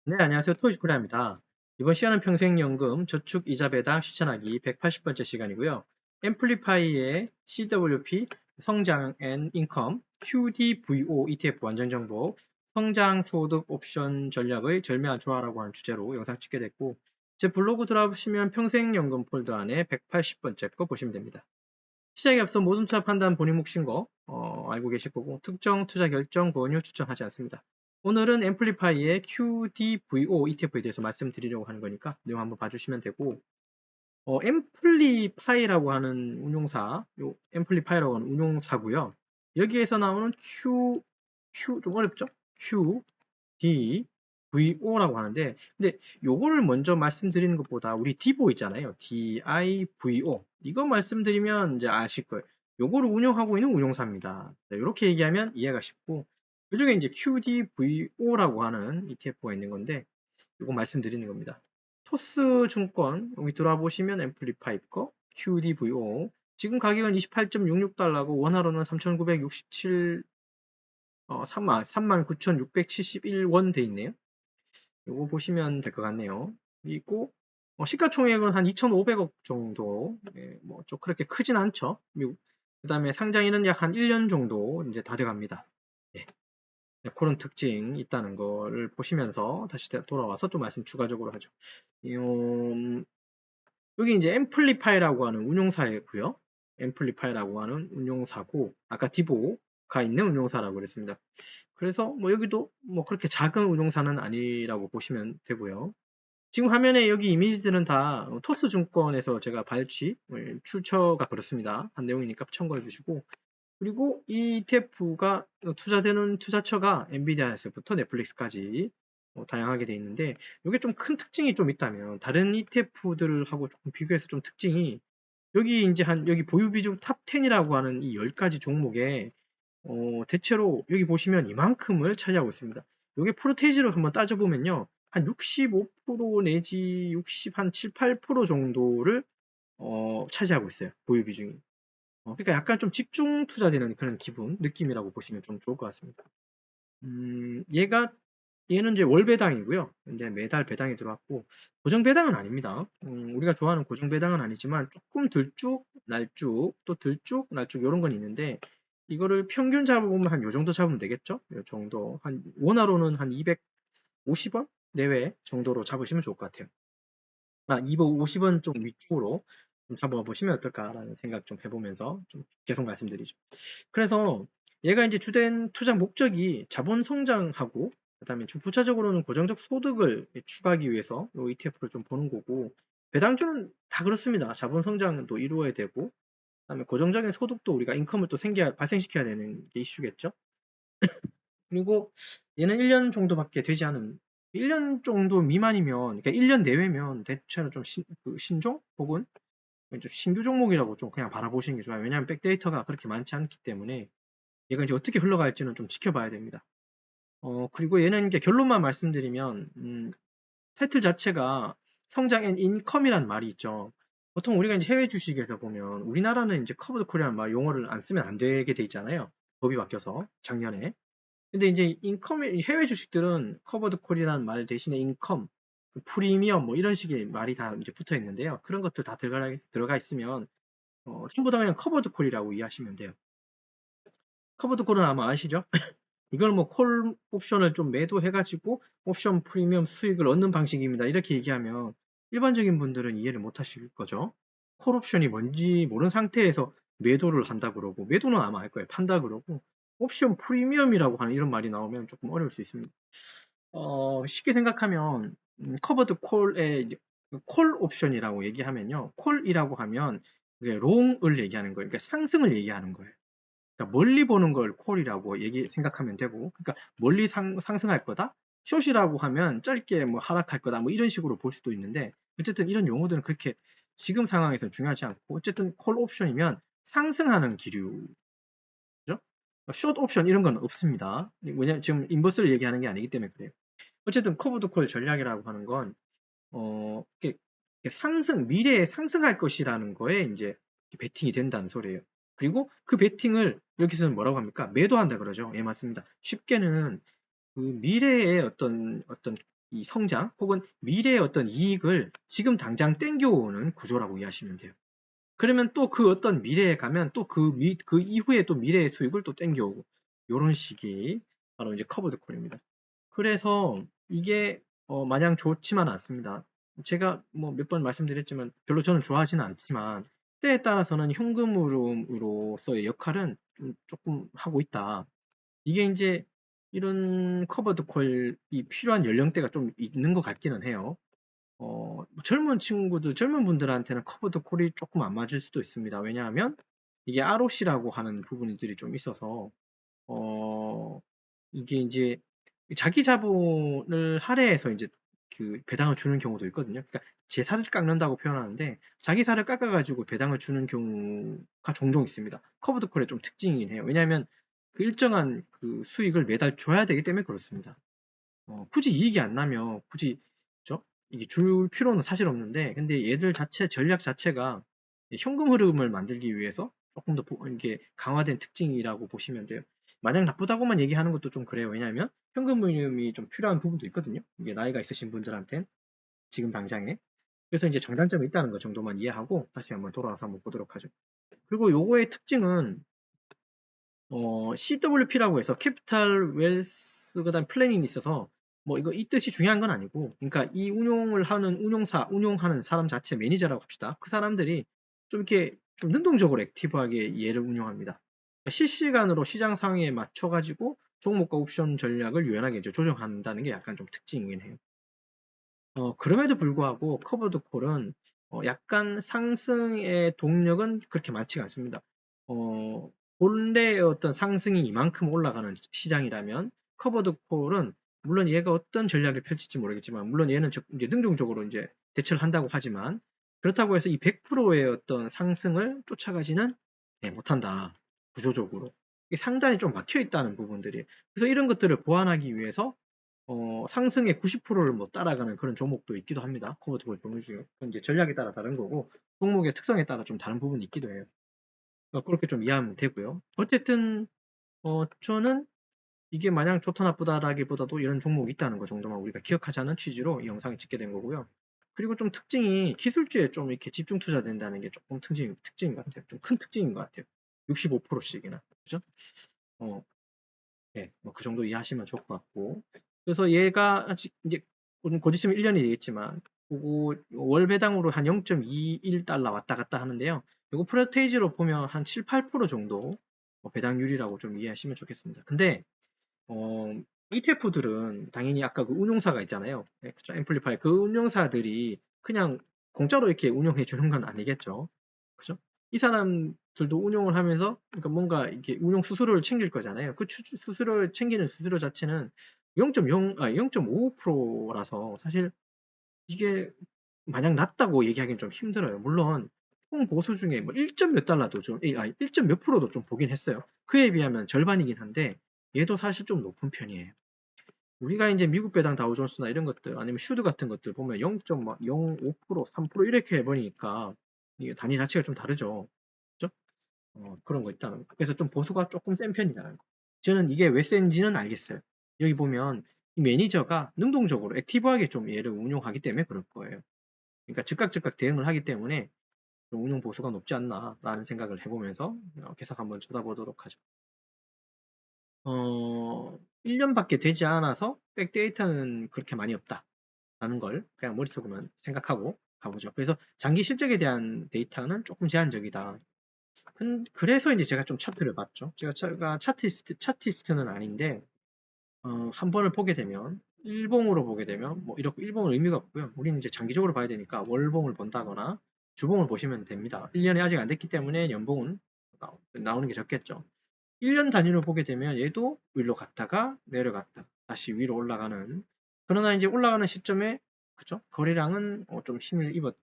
네, 안녕하세요. 토이코리아입니다. 이번 시간은 평생연금 저축 이자 배당 실천하기 180번째 시간이고요. 앰플리파이의 CWP 성장 앤 인컴 QDVO ETF 완전 정보 성장 소득 옵션 전략의 절묘한 조화라고 하는 주제로 영상 찍게 됐고, 제 블로그 들어보시면 평생연금 폴더 안에 180번째 거 보시면 됩니다. 시작에 앞서 모든 투자 판단 본인 몫인 거 알고 계실 거고, 특정 투자 결정 권유 추천하지 않습니다. 오늘은 앰플리파이의 QDVO ETF에 대해서 말씀드리려고 하는 거니까 내용 한번 봐주시면 되고, 앰플리파이라고 하는 운용사, 요 앰플리파이라고 하는 운용사고요. 여기에서 나오는 Q 좀 어렵죠? QDVO라고 하는데, 근데 요거를 먼저 말씀드리는 것보다 우리 디보 있잖아요. DIVO. 이거 말씀드리면 이제 아실 거예요. 요거를 운영하고 있는 운용사입니다. 이렇게 얘기하면 이해가 쉽고, 그중에 이제 QDVO라고 하는 ETF가 있는 건데, 이거 말씀드리는 겁니다. 토스 증권 여기 들어와 보시면 앰플리파이 거 QDVO 지금 가격은 28.66달러고 원화로는 3,967 39,671원 돼 있네요. 이거 보시면 될 것 같네요. 그리고 시가총액은 한 2,500억 정도. 뭐좀 그렇게 크진 않죠. 그다음에 상장일은 약 한 1년 정도 이제 다 돼갑니다. 예. 네, 그런 특징이 있다는 거를 보시면서 다시 돌아와서 또 말씀 추가적으로 하죠. 여기 이제 앰플리파이라고 하는 운용사이고요. 앰플리파이라고 하는 운용사고, 아까 디보가 있는 운용사라고 그랬습니다. 그래서 뭐 여기도 뭐 그렇게 작은 운용사는 아니라고 보시면 되고요. 지금 화면에 여기 이미지들은 다 토스 증권에서 제가 출처가 그렇습니다. 한 내용이니까 참고해 주시고, 그리고 이 ETF가 투자되는 투자처가 엔비디아에서부터 넷플릭스까지 다양하게 돼 있는데, 이게 좀 큰 특징이 좀 있다면 다른 ETF들하고 조금 비교해서 좀 특징이, 여기 이제 여기 보유 비중 탑 10이라고 하는 이 10가지 종목에 대체로 여기 보시면 이만큼을 차지하고 있습니다. 이게 프로테이지로 한번 따져보면요, 한 65% 내지 60, 한 7, 8% 정도를 차지하고 있어요. 보유 비중이. 그러니까 약간 좀 집중 투자되는 그런 느낌이라고 보시면 좀 좋을 것 같습니다. 얘는 이제 월 배당이고요. 이제 매달 배당이 들어왔고, 고정 배당은 아닙니다. 우리가 좋아하는 고정 배당은 아니지만, 조금 들쭉, 날쭉, 또 들쭉, 날쭉, 이런 건 있는데, 이거를 평균 잡으면 한 요 정도 잡으면 되겠죠? 요 정도. 원화로는 한 250원 내외 정도로 잡으시면 좋을 것 같아요. 250원 좀 위쪽으로 좀 잡아보시면 어떨까라는 생각 좀 해보면서 좀 계속 말씀드리죠. 그래서 얘가 이제 주된 투자 목적이 자본 성장하고, 그다음에 좀 부차적으로는 고정적 소득을 추가하기 위해서 이 ETF를 좀 보는 거고, 배당주는 다 그렇습니다. 자본 성장도 이루어야 되고, 그다음에 고정적인 소득도 우리가 인컴을 또 발생시켜야 되는 게 이슈겠죠. 그리고 얘는 1년 정도밖에 되지 않은, 1년 정도 미만이면, 그러니까 1년 내외면 대체로 좀 신종 혹은 좀 신규 종목이라고 좀 그냥 바라보시는 게 좋아요. 왜냐하면 백데이터가 그렇게 많지 않기 때문에 얘가 이제 어떻게 흘러갈지는 좀 지켜봐야 됩니다. 그리고 얘는 이제 결론만 말씀드리면, 타이틀 자체가 성장 앤 인컴이라는 말이 있죠. 보통 우리가 이제 해외 주식에서 보면 우리나라는 이제 커브드 코리안 말 용어를 안 쓰면 안 되게 돼 있잖아요. 법이 바뀌어서 작년에. 근데 이제 해외 주식들은 커버드 콜이라는 말 대신에 인컴, 프리미엄 뭐 이런 식의 말이 다 이제 붙어 있는데요. 그런 것들 다 들어가 있으면 전부 다 그냥 커버드 콜이라고 이해하시면 돼요. 커버드 콜은 아마 아시죠? 이걸 뭐 콜 옵션을 좀 매도해가지고 옵션 프리미엄 수익을 얻는 방식입니다. 이렇게 얘기하면 일반적인 분들은 이해를 못 하실 거죠. 콜 옵션이 뭔지 모르는 상태에서 매도를 한다 그러고, 매도는 아마 알 거예요. 판다 그러고, 옵션 프리미엄이라고 하는 이런 말이 나오면 조금 어려울 수 있습니다. 쉽게 생각하면 커버드 콜의 콜 옵션이라고 얘기하면요. 콜이라고 하면 그게 롱을 얘기하는 거예요. 그러니까 상승을 얘기하는 거예요. 그러니까 멀리 보는 걸 콜이라고 생각하면 되고, 그러니까 멀리 상승할 거다. 숏이라고 하면 짧게 뭐 하락할 거다. 뭐 이런 식으로 볼 수도 있는데, 어쨌든 이런 용어들은 그렇게 지금 상황에서 중요하지 않고, 어쨌든 콜 옵션이면 상승하는 기류. 그죠? 숏 옵션 이런 건 없습니다. 왜냐면 지금 인버스를 얘기하는 게 아니기 때문에 그래요. 어쨌든 커브드 콜 전략이라고 하는 건 미래에 상승할 것이라는 거에 이제 베팅이 된다는 소리예요. 그리고 그 베팅을 여기서는 뭐라고 합니까? 매도한다 그러죠. 예, 맞습니다. 쉽게는 그 미래의 어떤 이 성장 혹은 미래의 어떤 이익을 지금 당장 땡겨오는 구조라고 이해하시면 돼요. 그러면 또 그 어떤 미래에 가면 또 그 이후에 또 미래의 수익을 또 땡겨오고 요런 식이 바로 이제 커브드 콜입니다. 그래서 이게 마냥 좋지만 않습니다. 제가 뭐 몇 번 말씀드렸지만 별로 저는 좋아하지는 않지만 때에 따라서는 현금 흐름으로서의 역할은 좀 조금 하고 있다. 이게 이제 이런 커버드 콜이 필요한 연령대가 좀 있는 것 같기는 해요. 젊은 친구들, 젊은 분들한테는 커버드 콜이 조금 안 맞을 수도 있습니다. 왜냐하면 이게 ROC라고 하는 부분들이 좀 있어서 어, 이게 이제 자기 자본을 할애해서 이제 그 배당을 주는 경우도 있거든요. 그러니까 제 살을 깎는다고 표현하는데 자기 살을 깎아가지고 배당을 주는 경우가 종종 있습니다. 커브드 콜의 좀 특징이긴 해요. 왜냐하면 그 일정한 그 수익을 매달 줘야 되기 때문에 그렇습니다. 굳이 이익이 안 나면 굳이 그죠? 이게 줄 필요는 사실 없는데 근데 얘들 자체 전략 자체가 현금 흐름을 만들기 위해서 조금 더 이게 강화된 특징이라고 보시면 돼요. 마냥 나쁘다고만 얘기하는 것도 좀 그래요. 왜냐하면 현금 흐름이 좀 필요한 부분도 있거든요. 이게 나이가 있으신 분들한텐 지금 당장에. 그래서 이제 장단점이 있다는 거 정도만 이해하고 다시 한번 돌아와서 한번 보도록 하죠. 그리고 요거의 특징은 CWP라고 해서 캐피탈 웰스 그다음 플래닝이 있어서 뭐 이거 이 뜻이 중요한 건 아니고 그러니까 이 운용을 하는 운용하는 사람 자체 매니저라고 합시다. 그 사람들이 좀 이렇게 좀 능동적으로 액티브하게 얘를 운영합니다. 그러니까 실시간으로 시장 상황에 맞춰 가지고 종목과 옵션 전략을 유연하게 이제 조정한다는 게 약간 좀 특징이긴 해요. 그럼에도 불구하고 커버드 콜은 약간 상승의 동력은 그렇게 많지가 않습니다. 어, 본래의 어떤 상승이 이만큼 올라가는 시장이라면 커버드 콜은 물론 얘가 어떤 전략을 펼칠지 모르겠지만 물론 얘는 이제 능동적으로 이제 대처를 한다고 하지만 그렇다고 해서 이 100%의 어떤 상승을 쫓아가지는 못한다. 구조적으로. 이게 상단이 좀 막혀 있다는 부분들이. 그래서 이런 것들을 보완하기 위해서 상승의 90%를 뭐 따라가는 그런 종목도 있기도 합니다. 코버트볼 종류 중에. 그건 이제 전략에 따라 다른 거고, 종목의 특성에 따라 좀 다른 부분이 있기도 해요. 그렇게 좀 이해하면 되고요. 어쨌든, 저는 이게 마냥 좋다 나쁘다라기보다도 이런 종목이 있다는 거 정도만 우리가 기억하자는 취지로 이 영상을 찍게 된 거고요. 그리고 좀 특징이 기술주에 좀 이렇게 집중 투자된다는 게 조금 특징인 것 같아요. 좀 큰 특징인 것 같아요. 65%씩이나. 그죠? 어, 네, 뭐 그 정도 이해하시면 좋을 것 같고. 그래서 얘가 아직 이제 곧 있으면 1년이 되겠지만, 그거 월 배당으로 한 0.21달러 왔다 갔다 하는데요. 이거 프로테이지로 보면 한 7, 8% 정도 배당률이라고 좀 이해하시면 좋겠습니다. 근데 ETF들은 당연히 아까 그 운용사가 있잖아요. 네, 그쵸? 앰플리파이 그 운용사들이 그냥 공짜로 이렇게 운영해 주는 건 아니겠죠. 그죠? 이 사람들도 운용을 하면서 그러니까 뭔가 이렇게 운용 수수료를 챙길 거잖아요. 그 수수료를 챙기는 수수료 자체는 0.5%라서 사실 이게 마냥 낮다고 얘기하기는 좀 힘들어요. 물론 총 보수 중에 뭐 1점 몇 달러도 좀, 1점 몇 프로도 좀 보긴 했어요. 그에 비하면 절반이긴 한데 얘도 사실 좀 높은 편이에요. 우리가 이제 미국 배당 다우존스나 이런 것들 아니면 슈드 같은 것들 보면 0.05%, 3% 이렇게 해버리니까 이게 단위 자체가 좀 다르죠. 그죠? 그런 거 있다는 거. 그래서 좀 보수가 조금 센 편이라는 거. 저는 이게 왜 센지는 알겠어요. 여기 보면 이 매니저가 능동적으로 액티브하게 좀 얘를 운용하기 때문에 그럴 거예요. 그러니까 즉각 대응을 하기 때문에 좀 운용 보수가 높지 않나라는 생각을 해보면서 계속 한번 쳐다보도록 하죠. 1년밖에 되지 않아서 백데이터는 그렇게 많이 없다라는 걸 그냥 머릿속으로만 생각하고 가보죠. 그래서 장기 실적에 대한 데이터는 조금 제한적이다. 그래서 이제 제가 좀 차트를 봤죠. 제가 차티스트는 아닌데 한 번을 보게 되면 일봉으로 보게 되면 뭐 이렇게 일봉은 의미가 없고요. 우리는 이제 장기적으로 봐야 되니까 월봉을 본다거나 주봉을 보시면 됩니다. 1년이 아직 안 됐기 때문에 연봉은 나오는 게 적겠죠. 1년 단위로 보게 되면 얘도 위로 갔다가 내려갔다 다시 위로 올라가는 그러나 이제 올라가는 시점에 그죠? 거래량은 좀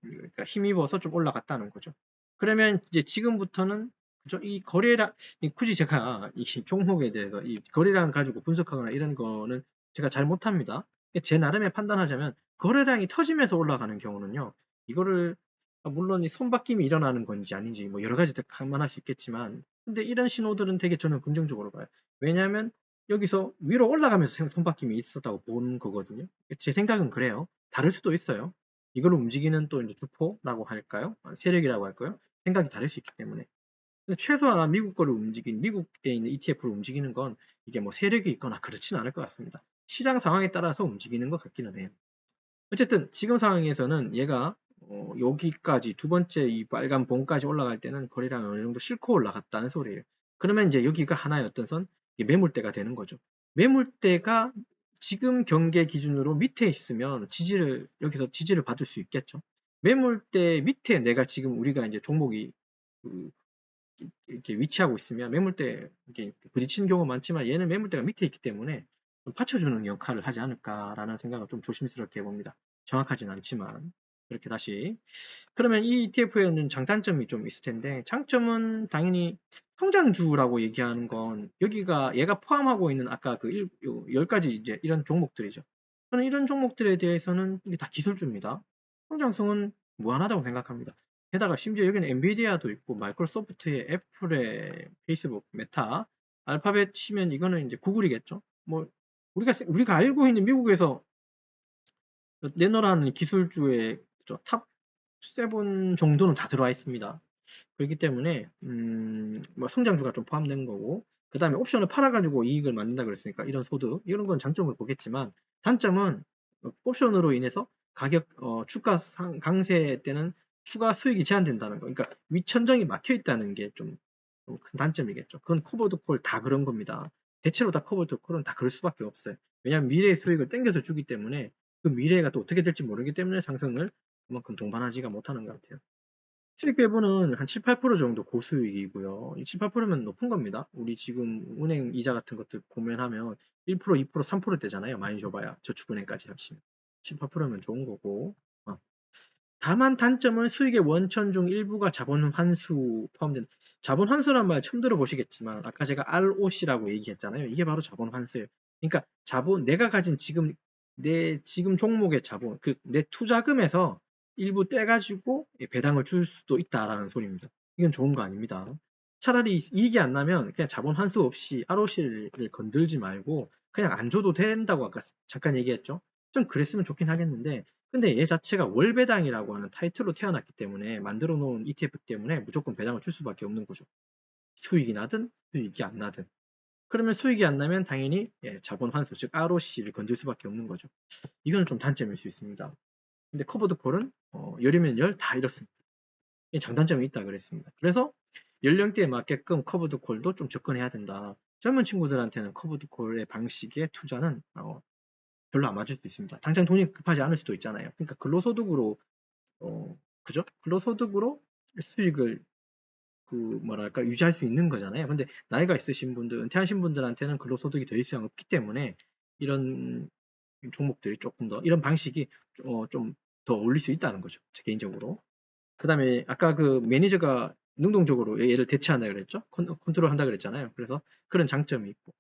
그러니까 힘입어서 좀 올라갔다는 거죠. 그러면 이제 지금부터는 그죠? 이 거래량 굳이 제가 이 종목에 대해서 이 거래량 가지고 분석하거나 이런 거는 제가 잘 못합니다. 제 나름의 판단하자면 거래량이 터지면서 올라가는 경우는요. 이거를 물론 이 손바뀜이 일어나는 건지 아닌지 뭐 여러 가지 감안할 수 있겠지만 근데 이런 신호들은 되게 저는 긍정적으로 봐요. 왜냐하면 여기서 위로 올라가면서 손바뀜이 있었다고 보는 거거든요. 제 생각은 그래요. 다를 수도 있어요. 이걸 움직이는 또 이제 주포라고 할까요? 세력이라고 할까요? 생각이 다를 수 있기 때문에. 근데 최소한 미국 거를 미국에 있는 ETF를 움직이는 건 이게 뭐 세력이 있거나 그렇지는 않을 것 같습니다. 시장 상황에 따라서 움직이는 것 같기는 해요. 어쨌든 지금 상황에서는 얘가 여기까지 두 번째 이 빨간 봉까지 올라갈 때는 거래량이 어느 정도 싣고 올라갔다는 소리예요. 그러면 이제 여기가 하나의 어떤 선 매물대가 되는 거죠. 매물대가 지금 경계 기준으로 밑에 있으면 여기서 지지를 받을 수 있겠죠. 매물대 밑에 내가 지금 우리가 이제 종목이 그 이렇게 위치하고 있으면 매물대 이렇게 부딪히는 경우가 많지만 얘는 매물대가 밑에 있기 때문에 좀 받쳐주는 역할을 하지 않을까라는 생각을 좀 조심스럽게 해봅니다. 정확하진 않지만 그렇게 다시 그러면 이 ETF에는 장단점이 좀 있을 텐데 장점은 당연히 성장주라고 얘기하는 건 여기가 얘가 포함하고 있는 아까 그 10가지 이제 이런 종목들이죠. 저는 이런 종목들에 대해서는 이게 다 기술주입니다. 성장성은 무한하다고 생각합니다. 게다가 심지어 여기는 엔비디아도 있고 마이크로소프트의 애플의 페이스북, 메타, 알파벳 치면 이거는 이제 구글이겠죠. 뭐 우리가 알고 있는 미국에서 내노라는 기술주의 탑 7 정도는 다 들어와 있습니다. 그렇기 때문에 뭐 성장주가 좀 포함된 거고 그 다음에 옵션을 팔아가지고 이익을 만든다 그랬으니까 이런 소득 이런 건 장점을 보겠지만 단점은 옵션으로 인해서 가격 주가 강세 때는 추가 수익이 제한된다는 거. 그러니까 위천정이 막혀 있다는 게 좀 큰 단점이겠죠. 그건 커버드 콜 다 그런 겁니다. 대체로 다 커버드 콜은 다 그럴 수밖에 없어요. 왜냐하면 미래의 수익을 땡겨서 주기 때문에 그 미래가 또 어떻게 될지 모르기 때문에 상승을 그만큼 동반하지가 못하는 것 같아요. 수익 배분은 한 7, 8% 정도 고수익이고요. 7, 8%면 높은 겁니다. 우리 지금 은행 이자 같은 것들 보면 하면 1%, 2%, 3%대잖아요. 많이 줘봐야 저축은행까지 합치면 7, 8%면 좋은 거고. 다만 단점은 수익의 원천 중 일부가 자본 환수 포함된 자본 환수란 말 처음 들어보시겠지만 아까 제가 ROC라고 얘기했잖아요. 이게 바로 자본 환수예요. 그러니까 내가 가진 내 지금 종목의 자본 내 투자금에서 일부 떼가지고 배당을 줄 수도 있다라는 소리입니다. 이건 좋은 거 아닙니다. 차라리 이익이 안 나면 그냥 자본 환수 없이 ROC를 건들지 말고 그냥 안 줘도 된다고 아까 잠깐 얘기했죠. 좀 그랬으면 좋긴 하겠는데 근데 얘 자체가 월배당이라고 하는 타이틀로 태어났기 때문에 만들어 놓은 ETF 때문에 무조건 배당을 줄 수밖에 없는 구조. 수익이 나든 수익이 안 나든. 그러면 수익이 안 나면 당연히 자본 환수 즉 ROC를 건들 수밖에 없는 거죠. 이건 좀 단점일 수 있습니다. 근데 커버드 콜은 열이면 열 다 이렇습니다. 장단점이 있다 그랬습니다. 그래서 연령대에 맞게끔 커버드 콜도 좀 접근해야 된다. 젊은 친구들한테는 커버드 콜의 방식의 투자는 별로 안 맞을 수 있습니다. 당장 돈이 급하지 않을 수도 있잖아요. 그러니까 근로소득으로 그죠? 근로소득으로 수익을 뭐랄까 유지할 수 있는 거잖아요. 근데 나이가 있으신 분들, 은퇴하신 분들한테는 근로소득이 더 이상 없기 때문에 이런 종목들이 조금 더 이런 방식이 좀 더 어울릴 수 있다는 거죠. 제 개인적으로. 그 다음에 아까 그 매니저가 능동적으로 얘를 대체한다 그랬죠? 컨트롤 한다 그랬잖아요. 그래서 그런 장점이 있고.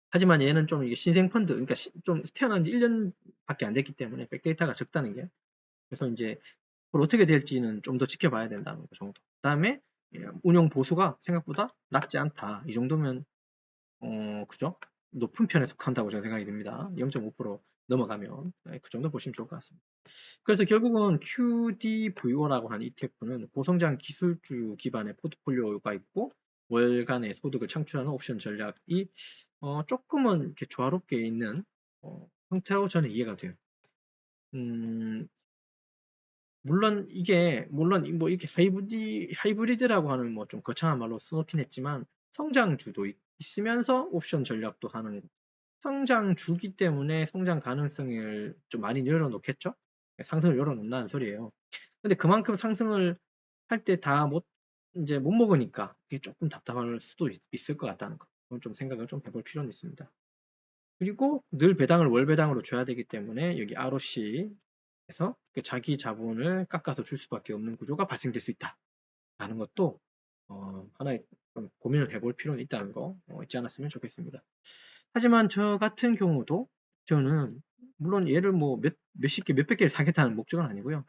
하지만 얘는 좀 이게 신생 펀드, 그러니까 좀 태어난 지 1년밖에 안 됐기 때문에 백데이터가 적다는 게. 그래서 이제 그걸 어떻게 될지는 좀 더 지켜봐야 된다는 거 정도. 그 다음에 운용 보수가 생각보다 낮지 않다. 이 정도면 그죠? 높은 편에 속한다고 저는 생각이 듭니다. 0.5% 넘어가면 그 정도 보시면 좋을 것 같습니다. 그래서 결국은 QDVO라고 하는 ETF는 고성장 기술주 기반의 포트폴리오가 있고 월간의 소득을 창출하는 옵션 전략이 조금은 이렇게 조화롭게 있는 형태로 저는 이해가 돼요. 물론 뭐 이렇게 하이브리드라고 하는 뭐 좀 거창한 말로 써놓긴 했지만 성장주도 있으면서 옵션 전략도 하는 성장주기 때문에 성장 가능성을 좀 많이 열어놓겠죠? 상승을 열어놓는다는 소리예요. 근데 그만큼 상승을 할 때 이제 못 먹으니까 이게 조금 답답할 수도 있을 것 같다는 거. 그건 좀 생각을 좀 해볼 필요는 있습니다. 그리고 늘 배당을 월배당으로 줘야 되기 때문에 여기 ROC에서 자기 자본을 깎아서 줄 수밖에 없는 구조가 발생될 수 있다라는 것도 하나의 고민을 해볼 필요는 있다는 거 잊지 않았으면 좋겠습니다. 하지만 저 같은 경우도 저는 물론 얘를 뭐 몇십 개, 몇백 개를 사겠다는 목적은 아니고요.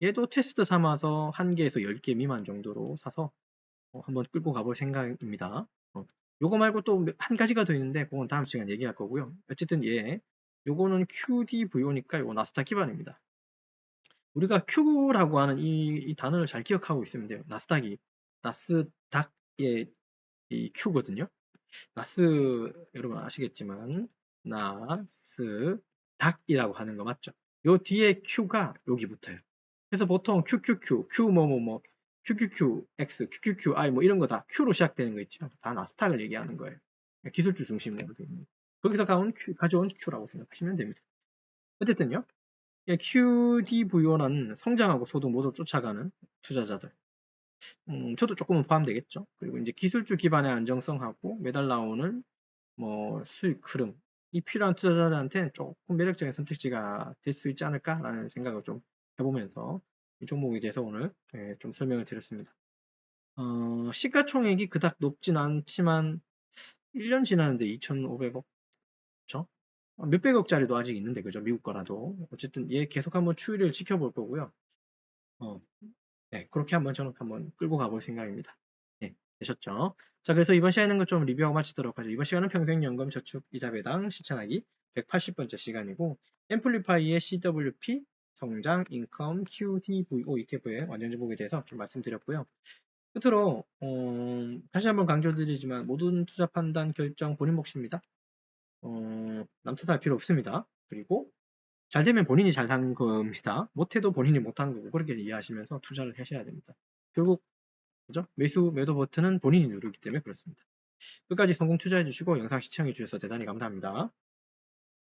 얘도 테스트 삼아서 1개에서 10개 미만 정도로 사서 한번 끌고 가볼 생각입니다. 요거 말고 또 한 가지가 더 있는데 그건 다음 시간 얘기할 거고요. 어쨌든 요거는 QDVO니까 요거 나스닥 기반입니다. 우리가 Q라고 하는 이 단어를 잘 기억하고 있으면 돼요. 나스닥의 이 Q거든요. 나스 여러분 아시겠지만 나스닥이라고 하는 거 맞죠? 요 뒤에 Q가 여기 붙어요. 그래서 보통 QQQ, Q 뭐뭐뭐, QQQX, QQQI 뭐 이런 거 다 Q로 시작되는 거 있죠. 다 나스닥을 얘기하는 거예요. 기술주 중심으로 되어 있는. 거기서 가져온 Q라고 생각하시면 됩니다. 어쨌든요. QDVO는 성장하고 소득 모두 쫓아가는 투자자들. 저도 조금은 포함되겠죠. 그리고 이제 기술주 기반의 안정성하고 매달 나오는 뭐 수익 흐름. 이 필요한 투자자들한테는 조금 매력적인 선택지가 될 수 있지 않을까라는 생각을 좀 해보면서 이 종목에 대해서 오늘 좀 설명을 드렸습니다. 시가총액이 그닥 높진 않지만 1년 지났는데 2,500억, 그쵸? 몇백억짜리도 아직 있는데, 그죠? 미국 거라도. 어쨌든 얘 계속 한번 추이를 지켜볼 거고요. 어, 네, 그렇게 한번 저는 한번 끌고 가볼 생각입니다. 네, 되셨죠? 자, 그래서 이번 시간은 좀 리뷰하고 마치도록 하죠. 이번 시간은 평생연금 저축 이자 배당 실천하기 180번째 시간이고, 앰플리파이의 CWP, 성장, 인컴, QDVO ETF의 완전 정보에 대해서 좀 말씀드렸고요. 끝으로 다시 한번 강조드리지만 모든 투자 판단 결정 본인 몫입니다. 남 탓할 필요 없습니다. 그리고 잘 되면 본인이 잘 산 겁니다. 못해도 본인이 못한 거고 그렇게 이해하시면서 투자를 하셔야 됩니다. 결국 그죠? 매도 버튼은 본인이 누르기 때문에 그렇습니다. 끝까지 성공 투자해 주시고 영상 시청해 주셔서 대단히 감사합니다.